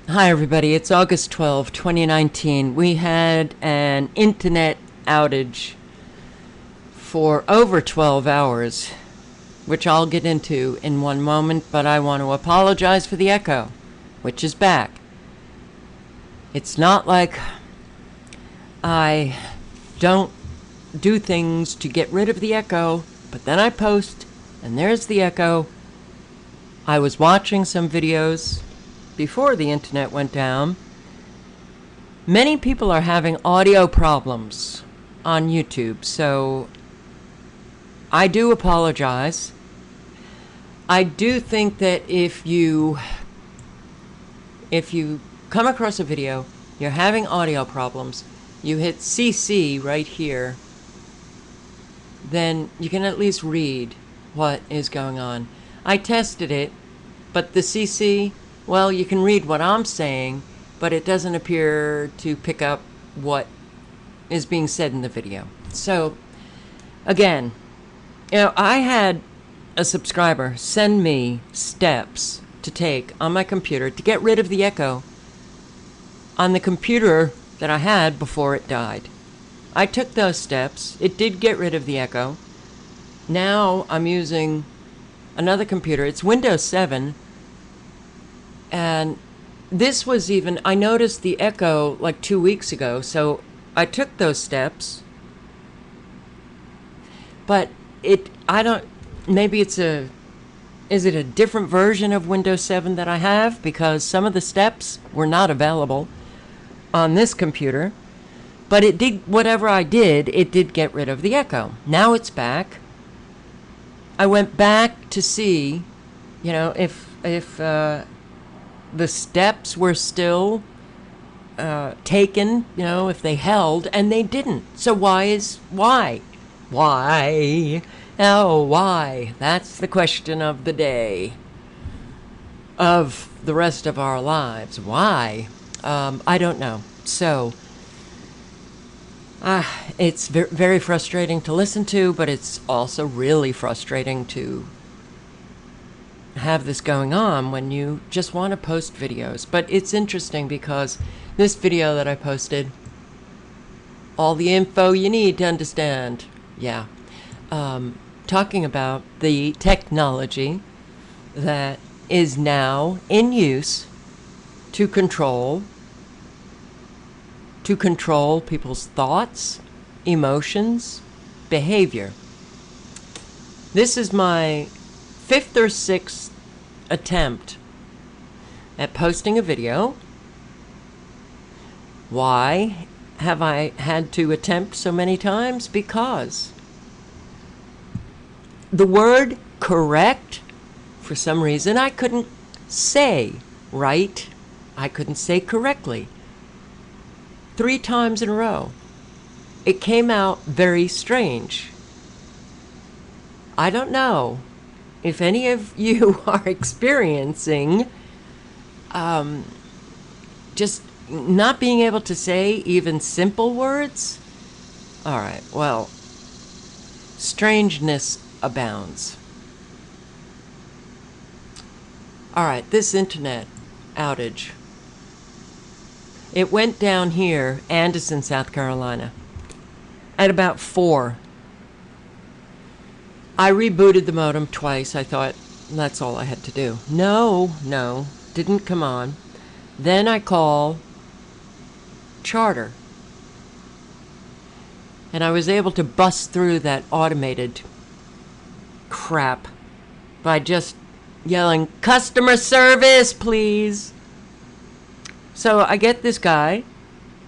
Hi, everybody. It's August 12, 2019. We had an internet outage for over 12 hours, which I'll get into in one moment, but I want to apologize for the echo, which is back. It's not like I don't do things to get rid of the echo, but then I post, and there's the echo. I was watching some videos before the internet went down. Many people are having audio problems on YouTube, so I do apologize. I do think that if you come across a video, you're having audio problems, you hit CC right here, then you can at least read what is going on. I tested it, but the CC, well, you can read what I'm saying, but it doesn't appear to pick up what is being said in the video. So, again, I had a subscriber send me steps to take on my computer to get rid of the echo on the computer that I had before it died. I took those steps. It did get rid of the echo. Now I'm using another computer. It's Windows 7. And this was even, I noticed the echo like 2 weeks ago, so I took those steps. But maybe is it a different version of Windows 7 that I have? Because some of the steps were not available on this computer. But it did, whatever I did, it did get rid of the echo. Now it's back. I went back to see, if the steps were still taken, if they held, and they didn't. So why? Why? Oh, why? That's the question of the day, of the rest of our lives. Why? I don't know. So, it's very frustrating to listen to, but it's also really frustrating to have this going on when you just want to post videos. But it's interesting because this video that I posted, all the info you need to understand, talking about the technology that is now in use to control people's thoughts, emotions, behavior. This is my 5th or 6th attempt at posting a video. Why have I had to attempt so many times? Because the word correct, for some reason, I couldn't say right. I couldn't say correctly. 3 times in a row. It came out very strange. I don't know if any of you are experiencing just not being able to say even simple words. All right, well, strangeness abounds. All right, this internet outage. It went down here, Anderson, South Carolina, at about 4. I rebooted the modem twice. I thought that's all I had to do. No, didn't come on. Then I call Charter. And I was able to bust through that automated crap by just yelling, "Customer service, please." So I get this guy,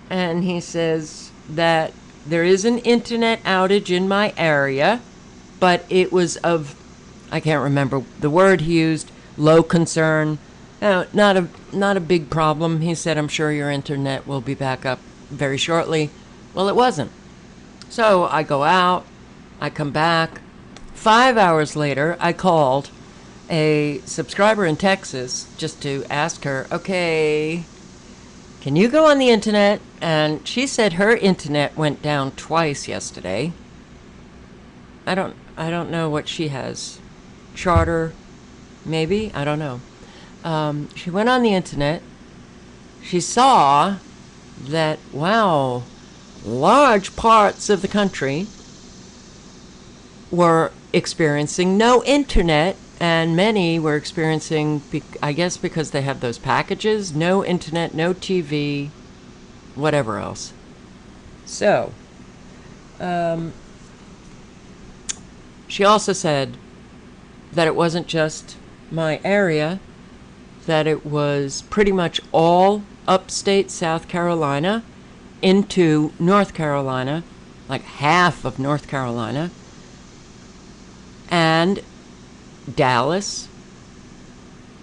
and he says that there is an internet outage in my area, but it was I can't remember the word he used, low concern. Not a big problem. He said, "I'm sure your internet will be back up very shortly." Well, it wasn't. So I go out, I come back. 5 hours later, I called a subscriber in Texas just to ask her, okay, can you go on the internet? And she said her internet went down twice yesterday. I don't know what she has. Charter, maybe? I don't know. She went on the internet, she saw that, wow, large parts of the country were experiencing no internet, and many were experiencing, I guess because they have those packages, no internet, no TV, whatever else. So, she also said that it wasn't just my area, that it was pretty much all upstate South Carolina into North Carolina, like half of North Carolina, and Dallas,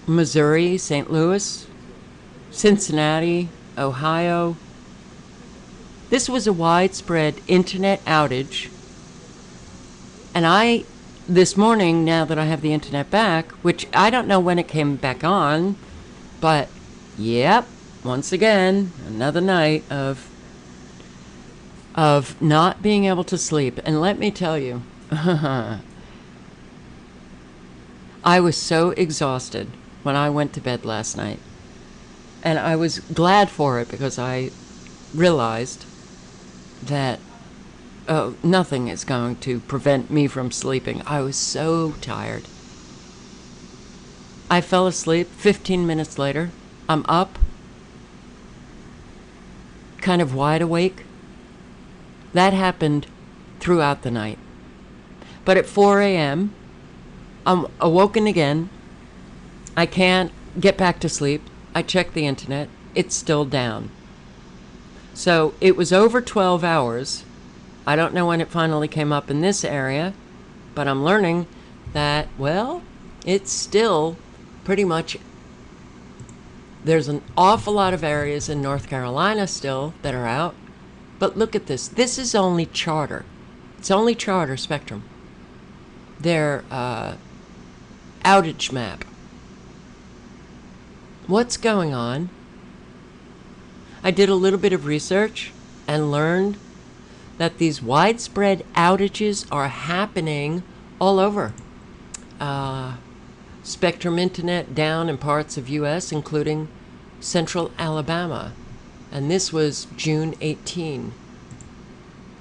Missouri, St. Louis, Cincinnati, Ohio. This was a widespread internet outage. And this morning, now that I have the internet back, which I don't know when it came back on, but yep, once again, another night of not being able to sleep. And let me tell you, I was so exhausted when I went to bed last night. And I was glad for it, because I realized that nothing is going to prevent me from sleeping. I was so tired. I fell asleep. 15 minutes later, I'm up, kind of wide awake. That happened throughout the night. But at 4 a.m., I'm awoken again. I can't get back to sleep. I check the internet. It's still down. So it was over 12 hours. I don't know when it finally came up in this area, but I'm learning that, well, it's still pretty much, there's an awful lot of areas in North Carolina still that are out. But look at this. This is only Charter. It's only Charter Spectrum. Their outage map. What's going on? I did a little bit of research and learned that these widespread outages are happening all over. Spectrum internet down in parts of U.S., including central Alabama. And this was June 18.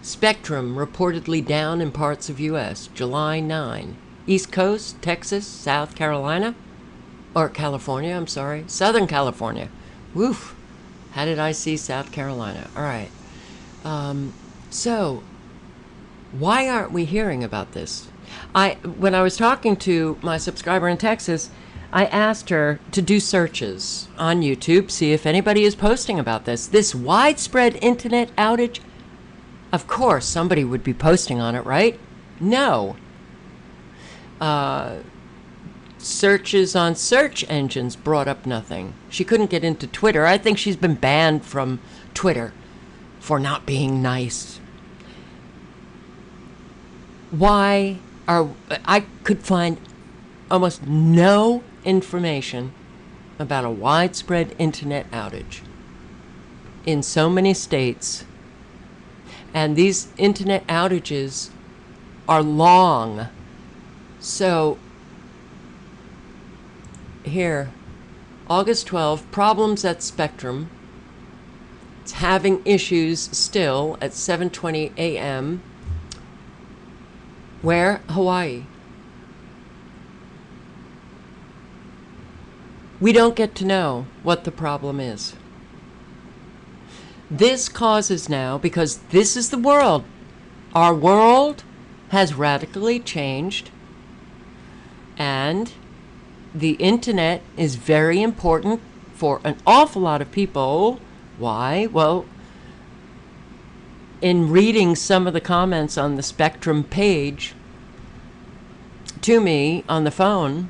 Spectrum reportedly down in parts of U.S., July 9. East Coast, Texas, South Carolina, or California, I'm sorry, Southern California. Woof. How did I see South Carolina? All right. So, why aren't we hearing about this? When I was talking to my subscriber in Texas, I asked her to do searches on YouTube, see if anybody is posting about this. This widespread internet outage, of course, somebody would be posting on it, right? No. Searches on search engines brought up nothing. She couldn't get into Twitter. I think she's been banned from Twitter for not being nice. I could find almost no information about a widespread internet outage in so many states. And these internet outages are long. So, here, August 12, problems at Spectrum. It's having issues still at 7:20 a.m. Where? Hawaii. We don't get to know what the problem is. This causes now, because this is the world. Our world has radically changed, and the internet is very important for an awful lot of people. Why? Well, in reading some of the comments on the Spectrum page to me on the phone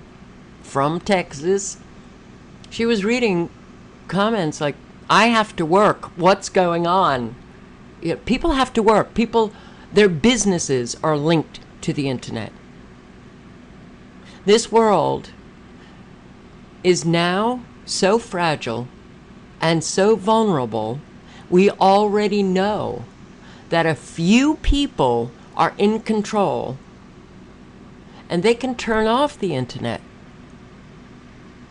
from Texas, she was reading comments like, I have to work. What's going on? You know, people have to work. Their businesses are linked to the internet. This world is now so fragile and so vulnerable. We already know that a few people are in control, and they can turn off the internet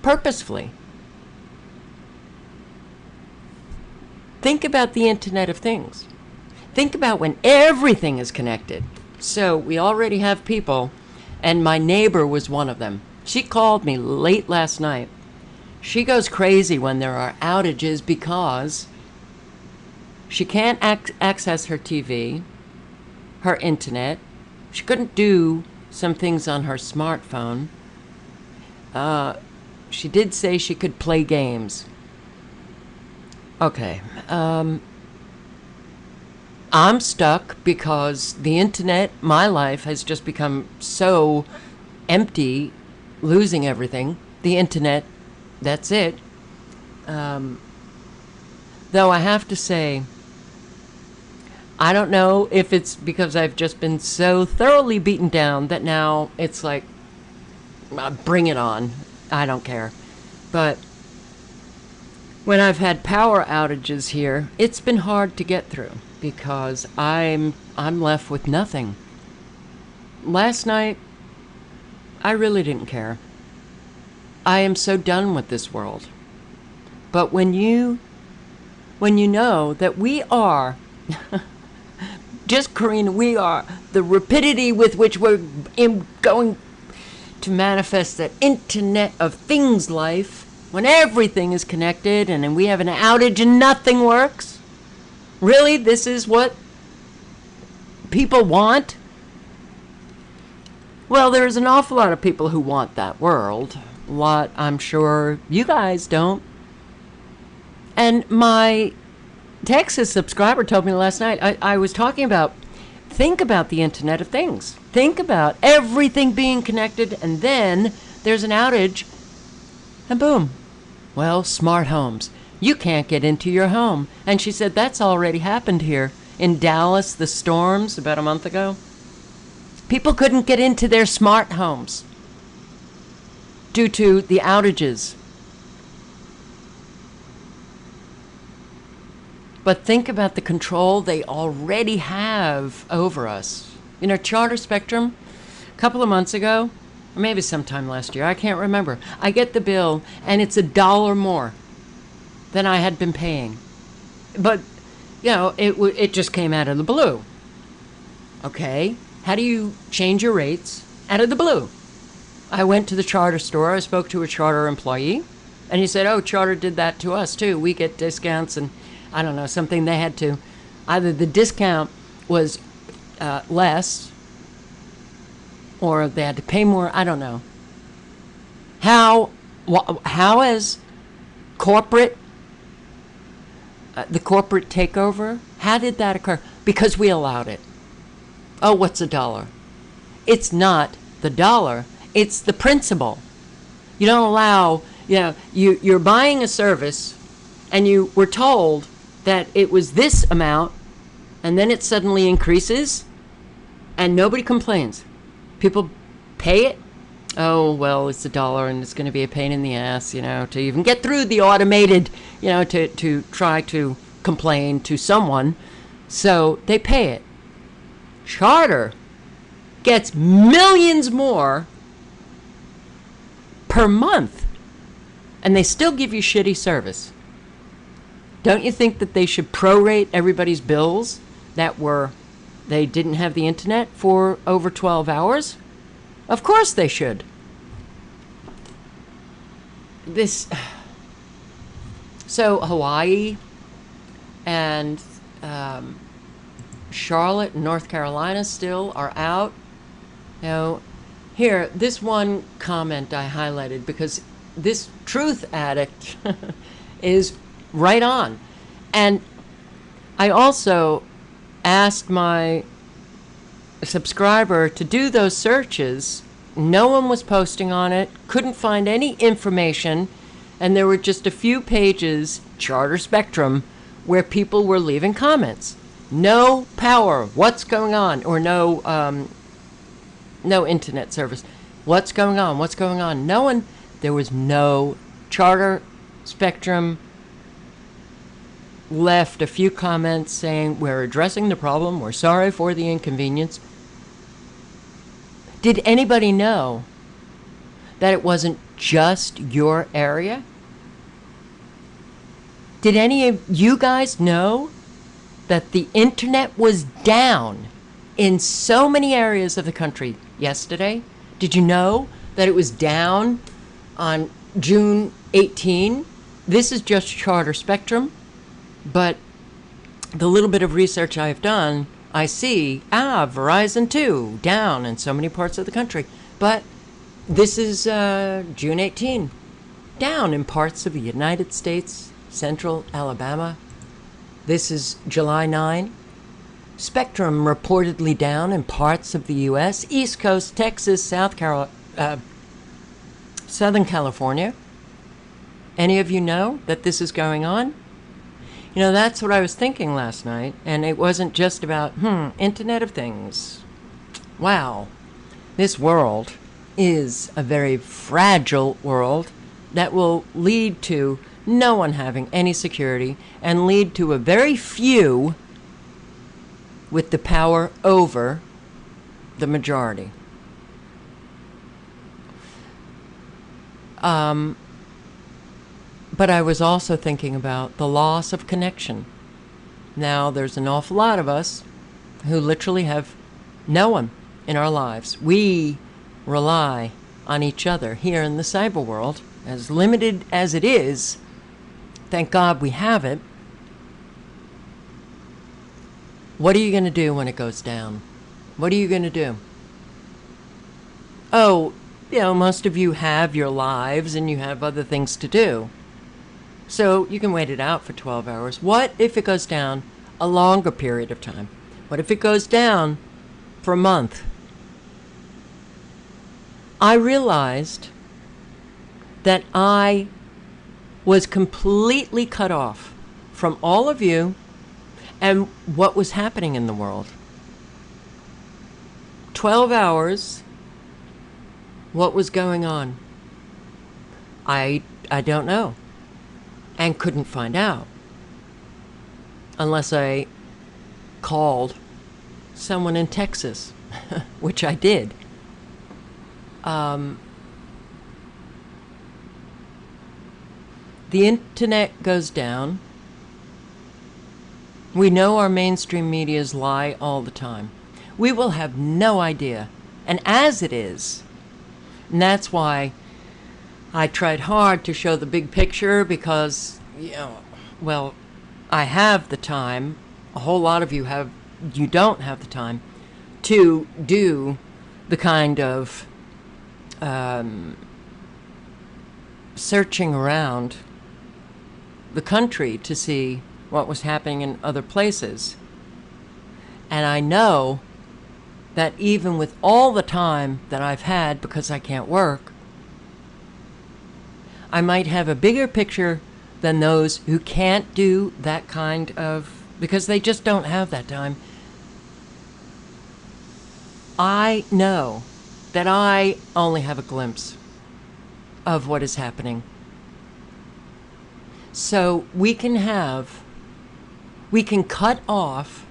purposefully. Think about the Internet of Things. Think about when everything is connected. So we already have people, and my neighbor was one of them. She called me late last night. She goes crazy when there are outages because she can't access her TV, her internet. She couldn't do some things on her smartphone. She did say she could play games. Okay. I'm stuck because the internet, my life, has just become so empty, losing everything. The internet, that's it. Though I have to say, I don't know if it's because I've just been so thoroughly beaten down that now it's like, bring it on. I don't care. But when I've had power outages here, it's been hard to get through because I'm left with nothing. Last night, I really didn't care. I am so done with this world. But when you know that we are, just Karina, we are the rapidity with which we're going to manifest that Internet of Things life, when everything is connected and then we have an outage and nothing works. Really, this is what people want? Well, there's an awful lot of people who want that world. A lot, I'm sure you guys don't. And my Texas subscriber told me last night, I was talking about, think about the Internet of Things. Think about everything being connected, and then there's an outage, and boom. Well, smart homes. You can't get into your home. And she said that's already happened here. In Dallas, the storms about a month ago. People couldn't get into their smart homes due to the outages. But think about the control they already have over us. You know, Charter Spectrum, a couple of months ago, or maybe sometime last year, I can't remember. I get the bill, and it's $1 more than I had been paying. But, you know, it just came out of the blue. Okay, how do you change your rates out of the blue? I went to the Charter store. I spoke to a Charter employee, and he said, oh, Charter did that to us, too. We get discounts, and I don't know, something they had to. Either the discount was less, or they had to pay more. I don't know. How has corporate, the corporate takeover, how did that occur? Because we allowed it. Oh, what's $1? It's not the dollar. It's the principle. You don't allow, you know, you're buying a service, and you were told that it was this amount, and then it suddenly increases, and nobody complains. People pay it. Oh, well, it's $1, and it's going to be a pain in the ass, you know, to even get through the automated, you know, to try to complain to someone. So they pay it. Charter gets millions more per month, and they still give you shitty service. Don't you think that they should prorate everybody's bills that they didn't have the internet for over 12 hours? Of course they should. So Hawaii and Charlotte and North Carolina still are out. You know, here, this one comment I highlighted because this truth addict is right on. And I also asked my subscriber to do those searches. No one was posting on it, couldn't find any information, and there were just a few pages, Charter Spectrum, where people were leaving comments. No power, what's going on? Or no internet service. What's going on? What's going on? No one, there was no Charter Spectrum left a few comments saying, we're addressing the problem, we're sorry for the inconvenience. Did anybody know that it wasn't just your area? Did any of you guys know that the internet was down in so many areas of the country yesterday? Did you know that it was down on June 18? This is just Charter Spectrum, but the little bit of research I have done, I see, Verizon 2 down in so many parts of the country. But this is June 18, down in parts of the United States, central Alabama. This is July 9. Spectrum reportedly down in parts of the U.S., East Coast, Texas, Southern California. Any of you know that this is going on? You know, that's what I was thinking last night, and it wasn't just about, Internet of Things. Wow, this world is a very fragile world that will lead to no one having any security and lead to a very few with the power over the majority. But I was also thinking about the loss of connection. Now, there's an awful lot of us who literally have no one in our lives. We rely on each other here in the cyber world, as limited as it is. Thank God we have it. What are you going to do when it goes down? What are you going to do? Oh, most of you have your lives and you have other things to do. So you can wait it out for 12 hours. What if it goes down a longer period of time? What if it goes down for a month? I realized that I was completely cut off from all of you and what was happening in the world. 12 hours, what was going on? I don't know. And couldn't find out unless I called someone in Texas, which I did. The internet goes down. We know our mainstream medias lie all the time. We will have no idea. And as it is, and that's why I tried hard to show the big picture because, I have the time. A whole lot of you don't have the time to do the kind of searching around the country to see what was happening in other places. And I know that even with all the time that I've had because I can't work, I might have a bigger picture than those who can't do that kind of, because they just don't have that time. I know that I only have a glimpse of what is happening. So we can cut off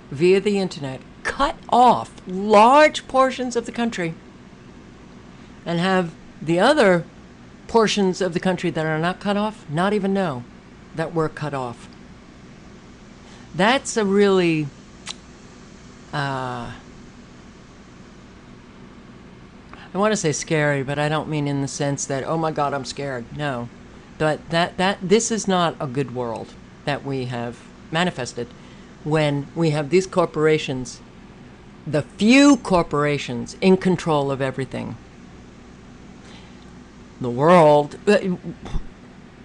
via the internet, cut off large portions of the country and have the other portions of the country that are not cut off not even know that we're cut off. That's a really I want to say scary, but I don't mean in the sense that, oh my God, I'm scared. No. But this is not a good world that we have manifested when we have these corporations, the few corporations in control of everything. The world, the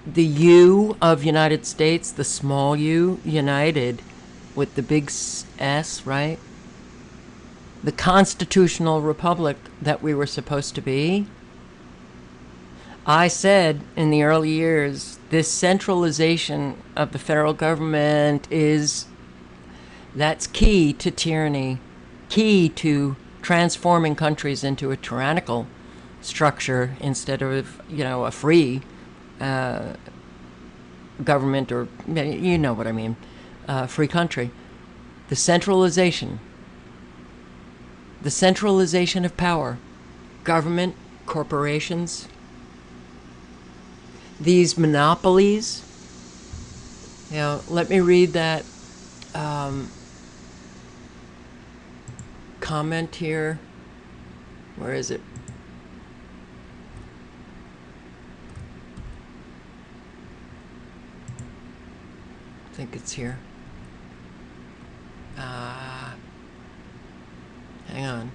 U of United States, the small U, united with the big S, right? The constitutional republic that we were supposed to be. I said in the early years, this centralization of the federal government that's key to tyranny, key to transforming countries into a tyrannical structure instead of, a free government, or you know what I mean, free country. The centralization of power, government, corporations, these monopolies Now, let me read that comment here. Where is it? I think it's here. Hang on.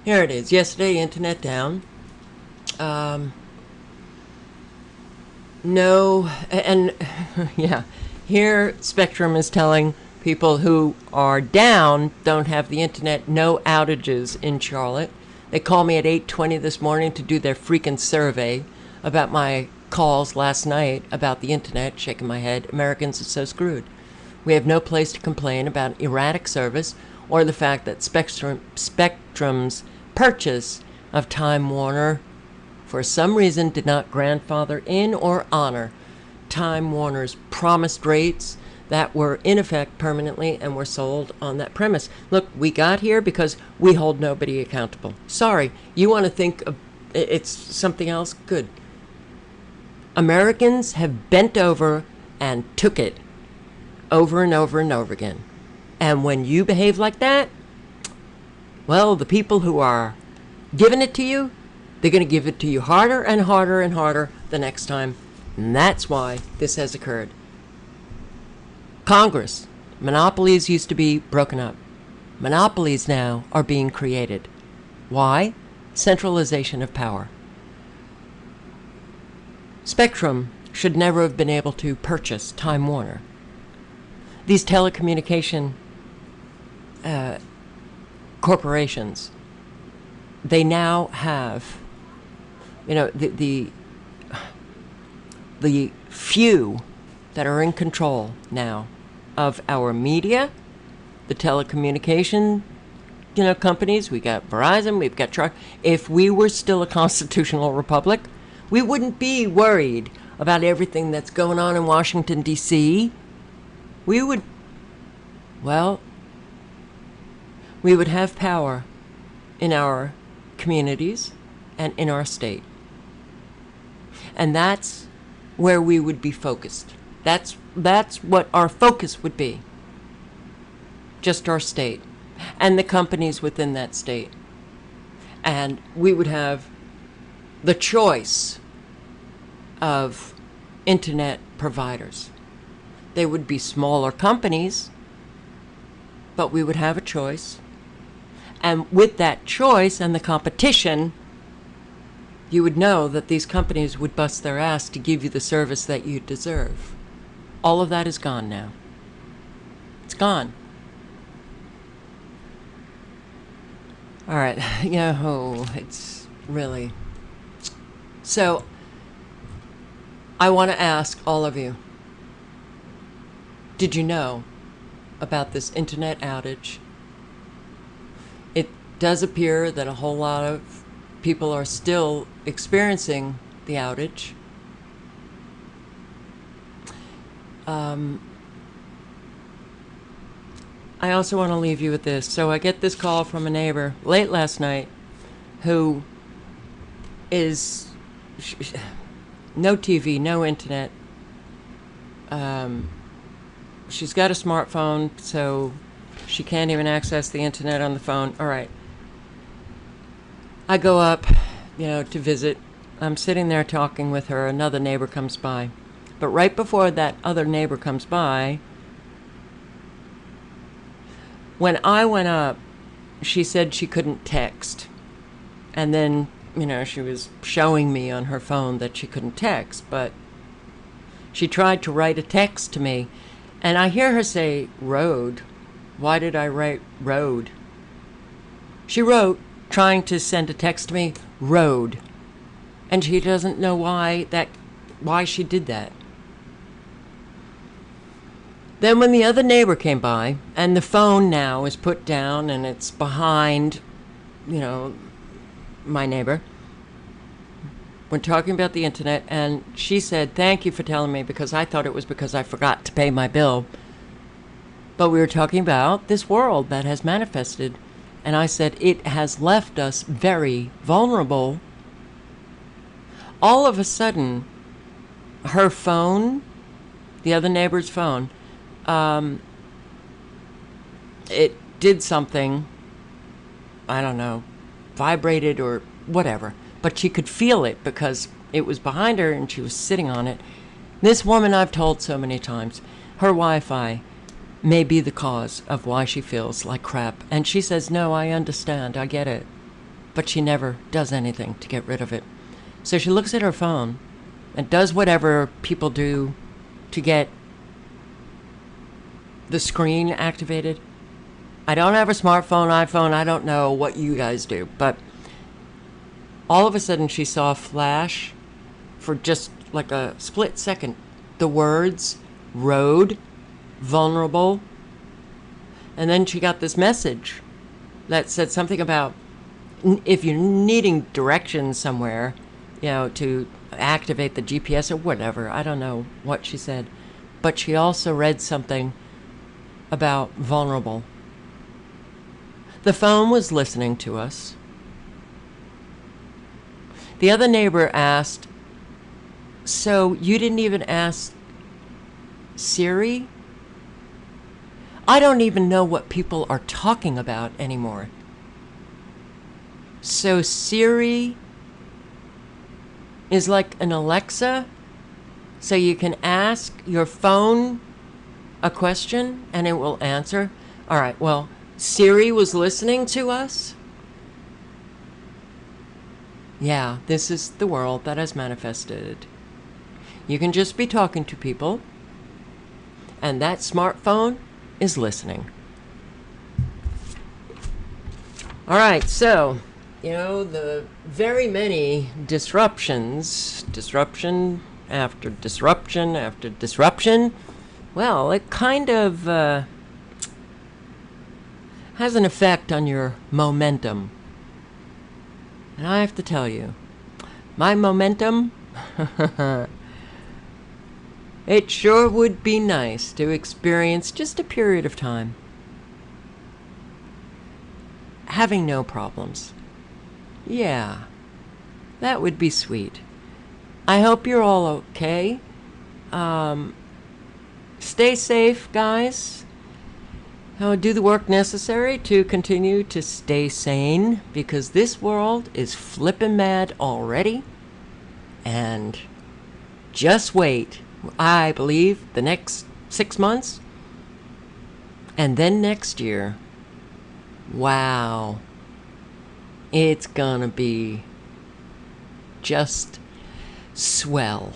Here it is. Yesterday, internet down. No, and yeah, here Spectrum is telling people who are down, don't have the internet, no outages in Charlotte. They called me at 8:20 this morning to do their freaking survey about my calls last night about the internet, shaking my head. Americans are so screwed. We have no place to complain about erratic service or the fact that Spectrum's purchase of Time Warner for some reason did not grandfather in or honor Time Warner's promised rates that were in effect permanently and were sold on that premise. Look, we got here because we hold nobody accountable. Sorry, you want to think it's something else? Good. Americans have bent over and took it over and over and over again. And when you behave like that, well, the people who are giving it to you, they're going to give it to you harder and harder and harder the next time. And that's why this has occurred. Congress. Monopolies used to be broken up. Monopolies now are being created. Why? Centralization of power. Spectrum should never have been able to purchase Time Warner. These telecommunication corporations, they now have, the few that are in control now of our media, the telecommunication, companies. We got Verizon, we've got Charter. If we were still a constitutional republic, we wouldn't be worried about everything that's going on in Washington, D.C. We would have power in our communities and in our state. And that's where we would be focused. That's what our focus would be. Just our state and the companies within that state. And we would have the choice of internet providers. They would be smaller companies, but we would have a choice. And with that choice and the competition, you would know that these companies would bust their ass to give you the service that you deserve. All of that is gone now. It's gone. All right. It's really... So, I want to ask all of you, did you know about this internet outage? It does appear that a whole lot of people are still experiencing the outage. I also want to leave you with this. So I get this call from a neighbor late last night who is no TV, no internet. She's got a smartphone, so she can't even access the internet on the phone. All right. I go up, to visit. I'm sitting there talking with her. Another neighbor comes by. But right before that other neighbor comes by, when I went up, she said she couldn't text. And then, she was showing me on her phone that she couldn't text, but she tried to write a text to me. And I hear her say, road. Why did I write road? She wrote, trying to send a text to me, road. And she doesn't know why she did that. Then when the other neighbor came by, and the phone now is put down and it's behind, my neighbor, we're talking about the internet, and she said, thank you for telling me, because I thought it was because I forgot to pay my bill. But we were talking about this world that has manifested, and I said it has left us very vulnerable. All of a sudden, her phone the other neighbor's phone, it did something, I don't know, vibrated or whatever, but she could feel it because it was behind her and she was sitting on it. This woman, I've told so many times, her Wi-Fi may be the cause of why she feels like crap. And she says, no, I understand, I get it. But she never does anything to get rid of it. So she looks at her phone and does whatever people do to get the screen activated. I don't have a smartphone, iPhone, I don't know what you guys do, but all of a sudden she saw a flash for just like a split second. The words, road, vulnerable, and then she got this message that said something about if you're needing directions somewhere, to activate the GPS or whatever. I don't know what she said, but she also read something about vulnerable. The phone was listening to us. The other neighbor asked, so you didn't even ask Siri? I don't even know what people are talking about anymore. So Siri is like an Alexa? So you can ask your phone a question and it will answer? All right, well, Siri was listening to us? Yeah, this is the world that has manifested. You can just be talking to people, and that smartphone is listening. All right, so, the very many disruption after disruption after disruption, well, it kind of has an effect on your momentum. And I have to tell you, my momentum, it sure would be nice to experience just a period of time having no problems. Yeah, that would be sweet. I hope you're all okay. Stay safe, guys. Do the work necessary to continue to stay sane, because this world is flippin' mad already. And just wait. I believe the next 6 months, and then next year. Wow. It's gonna be just swell.